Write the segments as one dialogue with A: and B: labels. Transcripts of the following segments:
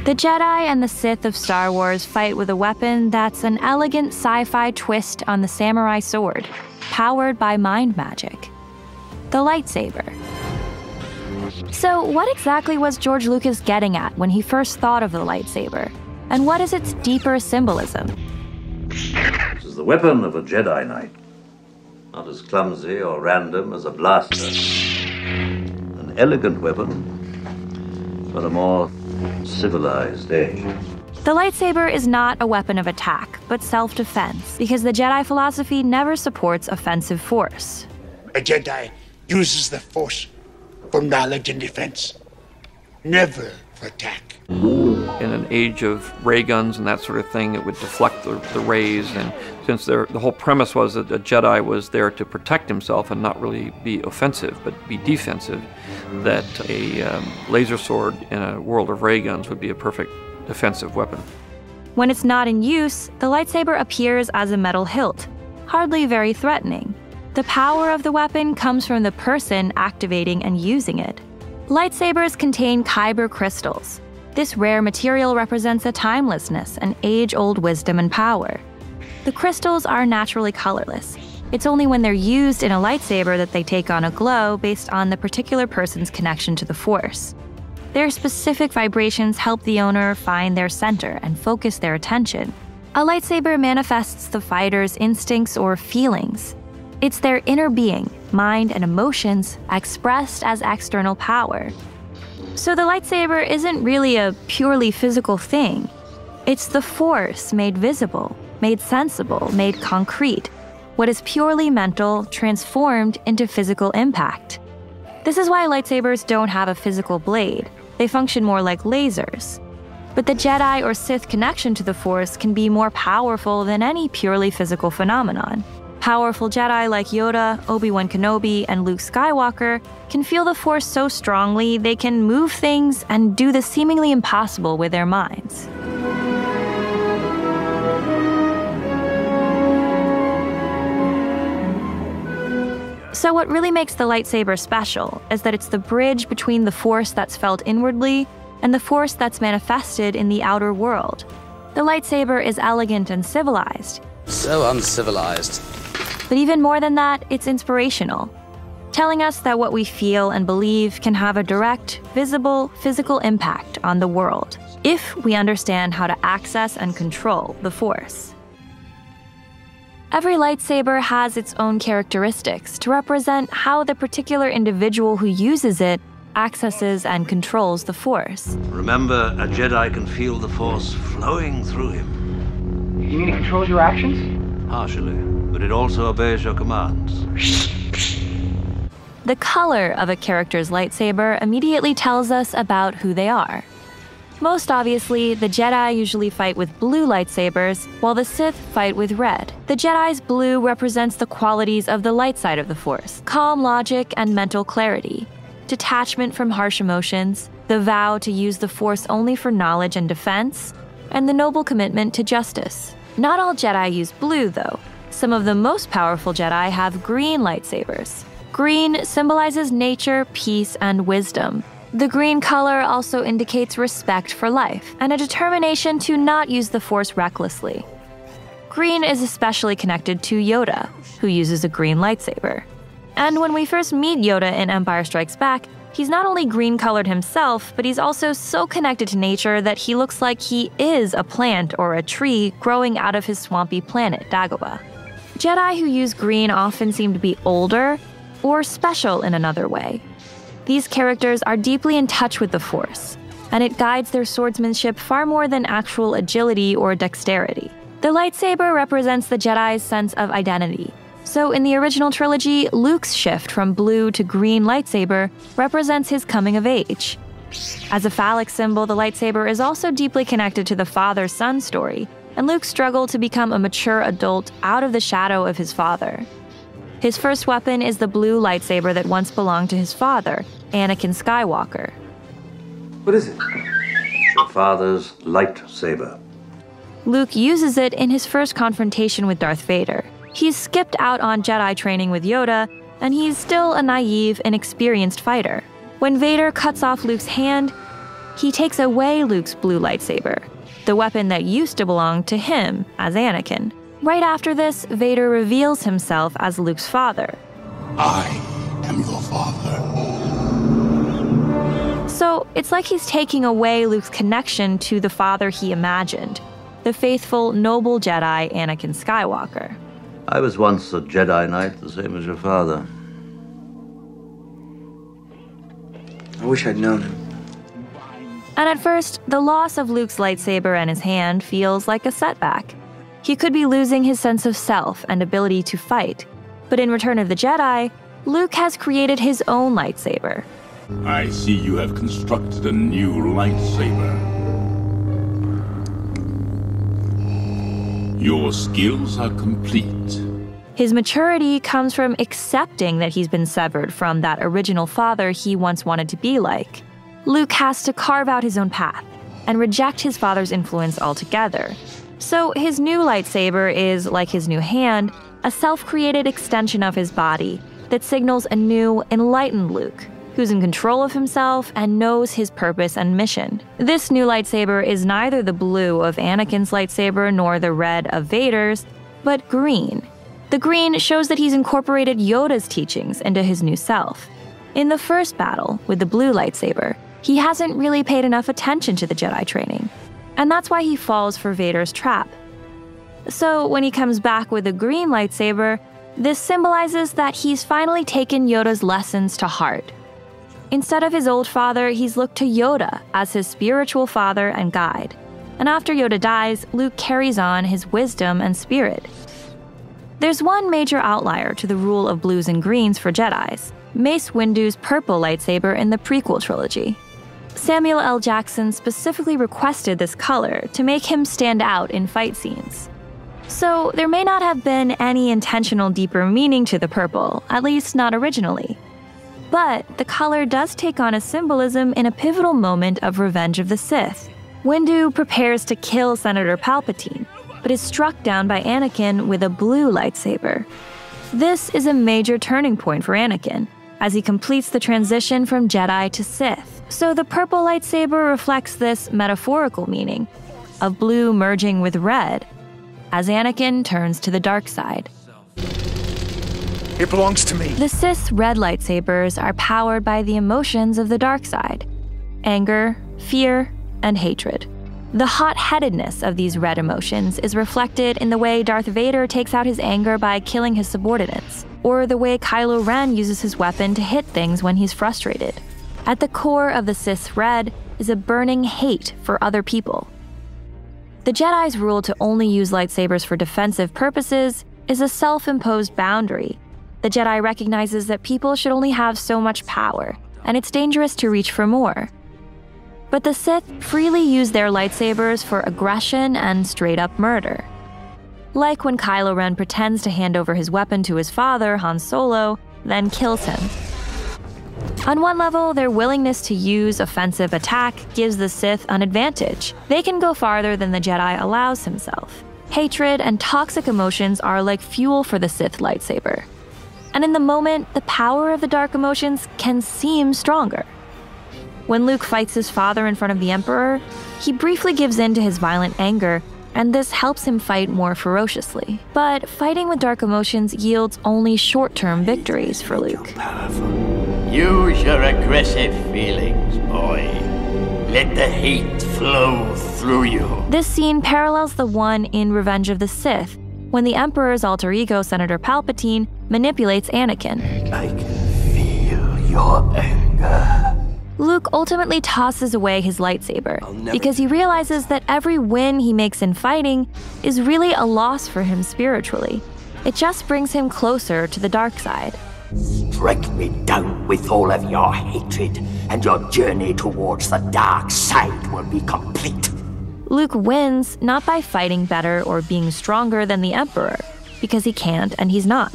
A: The Jedi and the Sith of Star Wars fight with a weapon that's an elegant sci-fi twist on the samurai sword, powered by mind magic: the lightsaber. So what exactly was George Lucas getting at when he first thought of the lightsaber? And what is its deeper symbolism?
B: This is the weapon of a Jedi Knight. Not as clumsy or random as a blaster. An elegant weapon for a more civilized age.
A: The lightsaber is not a weapon of attack, but self-defense, because the Jedi philosophy never supports offensive force.
C: A Jedi uses the Force for knowledge and defense, never for attack.
D: In an age of ray guns and that sort of thing, it would deflect the rays, and since the whole premise was that a Jedi was there to protect himself and not really be offensive, but be defensive, that a laser sword in a world of ray guns would be a perfect defensive weapon.
A: When it's not in use, the lightsaber appears as a metal hilt, hardly very threatening. The power of the weapon comes from the person activating and using it. Lightsabers contain kyber crystals. This rare material represents a timelessness, an age-old wisdom and power. The crystals are naturally colorless. It's only when they're used in a lightsaber that they take on a glow based on the particular person's connection to the Force. Their specific vibrations help the owner find their center and focus their attention. A lightsaber manifests the fighter's instincts or feelings. It's their inner being, mind, and emotions expressed as external power. So the lightsaber isn't really a purely physical thing. It's the Force made visible, made sensible, made concrete. What is purely mental transformed into physical impact. This is why lightsabers don't have a physical blade. They function more like lasers. But the Jedi or Sith connection to the Force can be more powerful than any purely physical phenomenon. Powerful Jedi like Yoda, Obi-Wan Kenobi, and Luke Skywalker can feel the Force so strongly they can move things and do the seemingly impossible with their minds. So what really makes the lightsaber special is that it's the bridge between the Force that's felt inwardly and the Force that's manifested in the outer world. The lightsaber is elegant and civilized.
E: So uncivilized.
A: But even more than that, it's inspirational, telling us that what we feel and believe can have a direct, visible, physical impact on the world, if we understand how to access and control the Force. Every lightsaber has its own characteristics to represent how the particular individual who uses it accesses and controls the Force.
B: Remember, a Jedi can feel the Force flowing through him.
F: You mean it controls your actions?
B: Partially, but it also obeys your commands.
A: The color of a character's lightsaber immediately tells us about who they are. Most obviously, the Jedi usually fight with blue lightsabers, while the Sith fight with red. The Jedi's blue represents the qualities of the light side of the Force: calm logic and mental clarity, detachment from harsh emotions, the vow to use the Force only for knowledge and defense, and the noble commitment to justice. Not all Jedi use blue, though. Some of the most powerful Jedi have green lightsabers. Green symbolizes nature, peace, and wisdom. The green color also indicates respect for life and a determination to not use the Force recklessly. Green is especially connected to Yoda, who uses a green lightsaber. And when we first meet Yoda in Empire Strikes Back, he's not only green-colored himself, but he's also so connected to nature that he looks like he is a plant or a tree growing out of his swampy planet, Dagobah. Jedi who use green often seem to be older or special in another way. These characters are deeply in touch with the Force, and it guides their swordsmanship far more than actual agility or dexterity. The lightsaber represents the Jedi's sense of identity. So in the original trilogy, Luke's shift from blue to green lightsaber represents his coming of age. As a phallic symbol, the lightsaber is also deeply connected to the father-son story, and Luke's struggle to become a mature adult out of the shadow of his father. His first weapon is the blue lightsaber that once belonged to his father, Anakin Skywalker.
B: What is it? Your father's lightsaber.
A: Luke uses it in his first confrontation with Darth Vader. He's skipped out on Jedi training with Yoda, and he's still a naive, inexperienced fighter. When Vader cuts off Luke's hand, he takes away Luke's blue lightsaber, the weapon that used to belong to him as Anakin. Right after this, Vader reveals himself as Luke's father.
C: I am your father.
A: So it's like he's taking away Luke's connection to the father he imagined, the faithful, noble Jedi Anakin Skywalker.
B: I was once a Jedi Knight, the same as your father.
F: I wish I'd known him.
A: And at first, the loss of Luke's lightsaber and his hand feels like a setback. He could be losing his sense of self and ability to fight. But in Return of the Jedi, Luke has created his own lightsaber.
G: I see you have constructed a new lightsaber. Your skills are complete.
A: His maturity comes from accepting that he's been severed from that original father he once wanted to be like. Luke has to carve out his own path and reject his father's influence altogether. So his new lightsaber is, like his new hand, a self-created extension of his body that signals a new, enlightened Luke, who's in control of himself and knows his purpose and mission. This new lightsaber is neither the blue of Anakin's lightsaber nor the red of Vader's, but green. The green shows that he's incorporated Yoda's teachings into his new self. In the first battle, with the blue lightsaber, he hasn't really paid enough attention to the Jedi training, and that's why he falls for Vader's trap. So when he comes back with a green lightsaber, this symbolizes that he's finally taken Yoda's lessons to heart. Instead of his old father, he's looked to Yoda as his spiritual father and guide. And after Yoda dies, Luke carries on his wisdom and spirit. There's one major outlier to the rule of blues and greens for Jedis: Mace Windu's purple lightsaber in the prequel trilogy. Samuel L. Jackson specifically requested this color to make him stand out in fight scenes. So there may not have been any intentional deeper meaning to the purple, at least not originally. But the color does take on a symbolism in a pivotal moment of Revenge of the Sith. Windu prepares to kill Senator Palpatine, but is struck down by Anakin with a blue lightsaber. This is a major turning point for Anakin, as he completes the transition from Jedi to Sith. So the purple lightsaber reflects this metaphorical meaning of blue merging with red, as Anakin turns to the dark side.
C: It belongs to me.
A: The Sith's red lightsabers are powered by the emotions of the dark side: anger, fear, and hatred. The hot-headedness of these red emotions is reflected in the way Darth Vader takes out his anger by killing his subordinates, or the way Kylo Ren uses his weapon to hit things when he's frustrated. At the core of the Sith's red is a burning hate for other people. The Jedi's rule to only use lightsabers for defensive purposes is a self-imposed boundary. The Jedi recognizes that people should only have so much power, and it's dangerous to reach for more. But the Sith freely use their lightsabers for aggression and straight-up murder. Like when Kylo Ren pretends to hand over his weapon to his father, Han Solo, then kills him. On one level, their willingness to use offensive attack gives the Sith an advantage. They can go farther than the Jedi allows himself. Hatred and toxic emotions are like fuel for the Sith lightsaber. And in the moment, the power of the dark emotions can seem stronger. When Luke fights his father in front of the Emperor, he briefly gives in to his violent anger, and this helps him fight more ferociously. But fighting with dark emotions yields only short-term victories for Luke.
H: Use your aggressive feelings, boy. Let the hate flow through you.
A: This scene parallels the one in Revenge of the Sith, when the Emperor's alter ego, Senator Palpatine, manipulates Anakin.
H: I can feel your anger.
A: Luke ultimately tosses away his lightsaber because he realizes that every win he makes in fighting is really a loss for him spiritually. It just brings him closer to the dark side.
H: Strike me down with all of your hatred, and your journey towards the dark side will be complete.
A: Luke wins not by fighting better or being stronger than the Emperor, because he can't and he's not.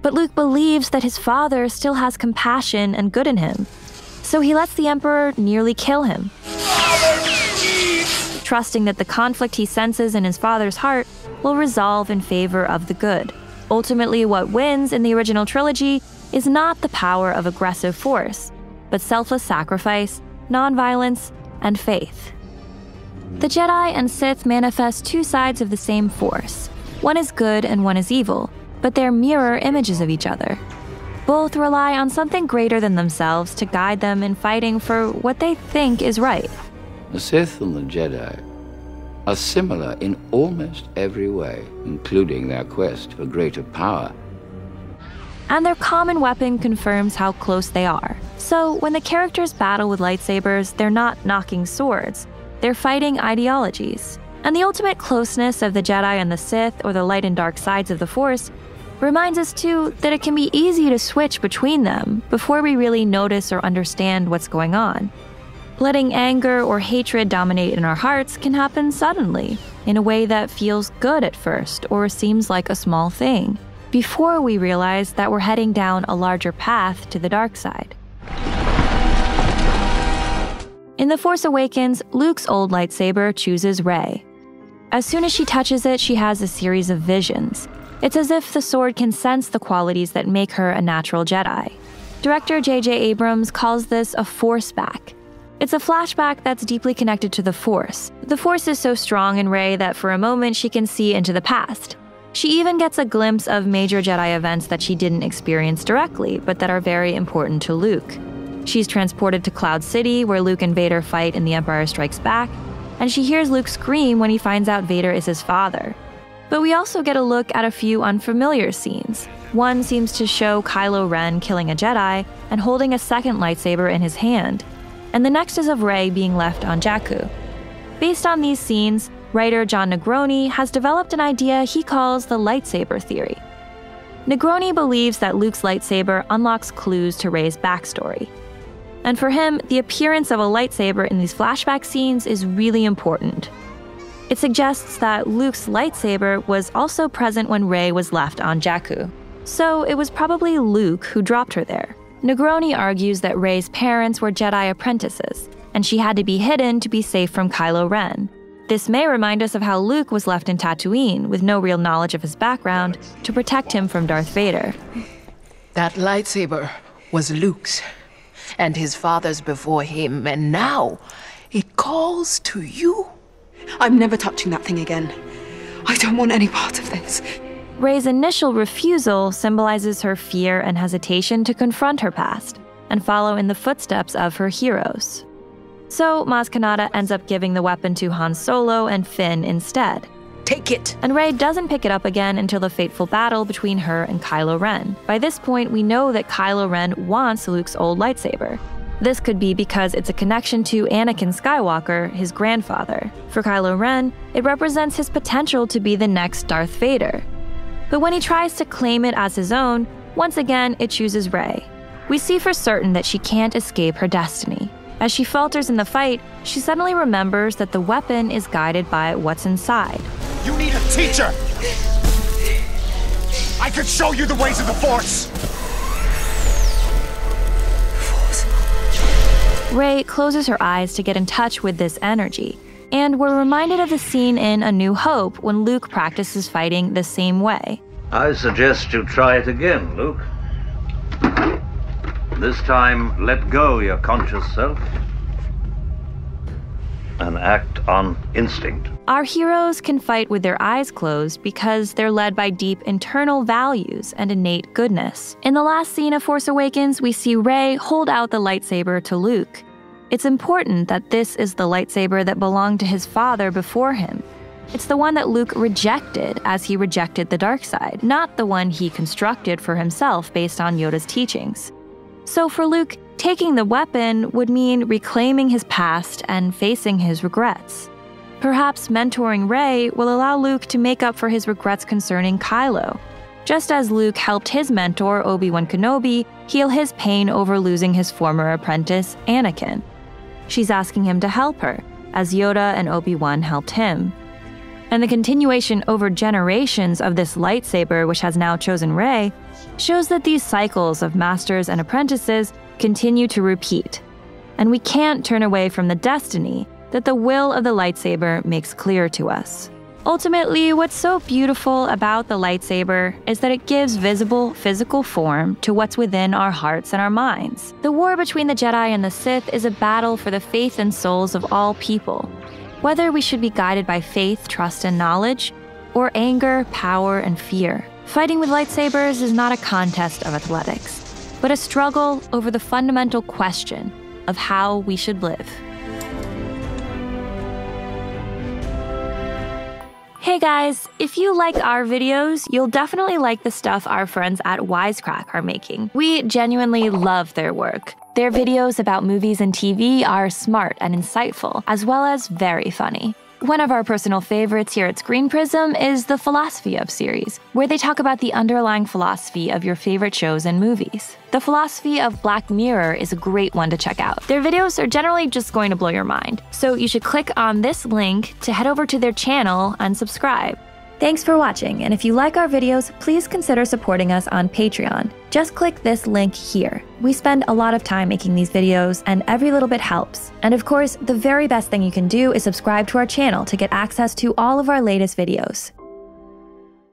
A: But Luke believes that his father still has compassion and good in him. So he lets the Emperor nearly kill him, trusting that the conflict he senses in his father's heart will resolve in favor of the good. Ultimately, what wins in the original trilogy is not the power of aggressive force, but selfless sacrifice, nonviolence, and faith. The Jedi and Sith manifest two sides of the same force. One is good and one is evil, but they're mirror images of each other. Both rely on something greater than themselves to guide them in fighting for what they think is right.
I: The Sith and the Jedi are similar in almost every way, including their quest for greater power.
A: And their common weapon confirms how close they are. So when the characters battle with lightsabers, they're not knocking swords, they're fighting ideologies. And the ultimate closeness of the Jedi and the Sith, or the light and dark sides of the Force, reminds us too that it can be easy to switch between them before we really notice or understand what's going on. Letting anger or hatred dominate in our hearts can happen suddenly, in a way that feels good at first or seems like a small thing, before we realize that we're heading down a larger path to the dark side. In The Force Awakens, Luke's old lightsaber chooses Rey. As soon as she touches it, she has a series of visions. It's as if the sword can sense the qualities that make her a natural Jedi. Director J.J. Abrams calls this a Force back. It's a flashback that's deeply connected to the Force. The Force is so strong in Rey that for a moment she can see into the past. She even gets a glimpse of major Jedi events that she didn't experience directly, but that are very important to Luke. She's transported to Cloud City, where Luke and Vader fight in The Empire Strikes Back, and she hears Luke scream when he finds out Vader is his father. But we also get a look at a few unfamiliar scenes. One seems to show Kylo Ren killing a Jedi and holding a second lightsaber in his hand, and the next is of Rey being left on Jakku. Based on these scenes, writer John Negroni has developed an idea he calls the lightsaber theory. Negroni believes that Luke's lightsaber unlocks clues to Rey's backstory. And for him, the appearance of a lightsaber in these flashback scenes is really important. It suggests that Luke's lightsaber was also present when Rey was left on Jakku. So it was probably Luke who dropped her there. Negroni argues that Rey's parents were Jedi apprentices, and she had to be hidden to be safe from Kylo Ren. This may remind us of how Luke was left in Tatooine with no real knowledge of his background to protect him from Darth Vader.
J: That lightsaber was Luke's, and his father's before him, and now it calls to you.
K: I'm never touching that thing again. I don't want any part of this.
A: Rey's initial refusal symbolizes her fear and hesitation to confront her past and follow in the footsteps of her heroes. So Maz Kanata ends up giving the weapon to Han Solo and Finn instead.
J: Take it!
A: And Rey doesn't pick it up again until the fateful battle between her and Kylo Ren. By this point, we know that Kylo Ren wants Luke's old lightsaber. This could be because it's a connection to Anakin Skywalker, his grandfather. For Kylo Ren, it represents his potential to be the next Darth Vader. But when he tries to claim it as his own, once again it chooses Rey. We see for certain that she can't escape her destiny. As she falters in the fight, she suddenly remembers that the weapon is guided by what's inside.
C: You need a teacher! I could show you the ways of the Force!
A: Rey closes her eyes to get in touch with this energy, and we're reminded of the scene in A New Hope when Luke practices fighting the same way.
B: I suggest you try it again, Luke. This time, let go your conscious self and act on instinct.
A: Our heroes can fight with their eyes closed because they're led by deep internal values and innate goodness. In the last scene of Force Awakens, we see Rey hold out the lightsaber to Luke. It's important that this is the lightsaber that belonged to his father before him. It's the one that Luke rejected as he rejected the dark side, not the one he constructed for himself based on Yoda's teachings. So for Luke, taking the weapon would mean reclaiming his past and facing his regrets. Perhaps mentoring Rey will allow Luke to make up for his regrets concerning Kylo, just as Luke helped his mentor, Obi-Wan Kenobi, heal his pain over losing his former apprentice, Anakin. She's asking him to help her, as Yoda and Obi-Wan helped him. And the continuation over generations of this lightsaber, which has now chosen Rey, shows that these cycles of masters and apprentices continue to repeat. And we can't turn away from the destiny that the will of the lightsaber makes clear to us. Ultimately, what's so beautiful about the lightsaber is that it gives visible, physical form to what's within our hearts and our minds. The war between the Jedi and the Sith is a battle for the faith and souls of all people. Whether we should be guided by faith, trust, and knowledge, or anger, power, and fear. Fighting with lightsabers is not a contest of athletics, but a struggle over the fundamental question of how we should live. Hey guys, if you like our videos, you'll definitely like the stuff our friends at Wisecrack are making. We genuinely love their work. Their videos about movies and TV are smart and insightful, as well as very funny. One of our personal favorites here at Screen Prism is the Philosophy of series, where they talk about the underlying philosophy of your favorite shows and movies. The philosophy of Black Mirror is a great one to check out. Their videos are generally just going to blow your mind, so you should click on this link to head over to their channel and subscribe. Thanks for watching, and if you like our videos, please consider supporting us on Patreon. Just click this link here. We spend a lot of time making these videos, and every little bit helps. And of course, the very best thing you can do is subscribe to our channel to get access to all of our latest videos.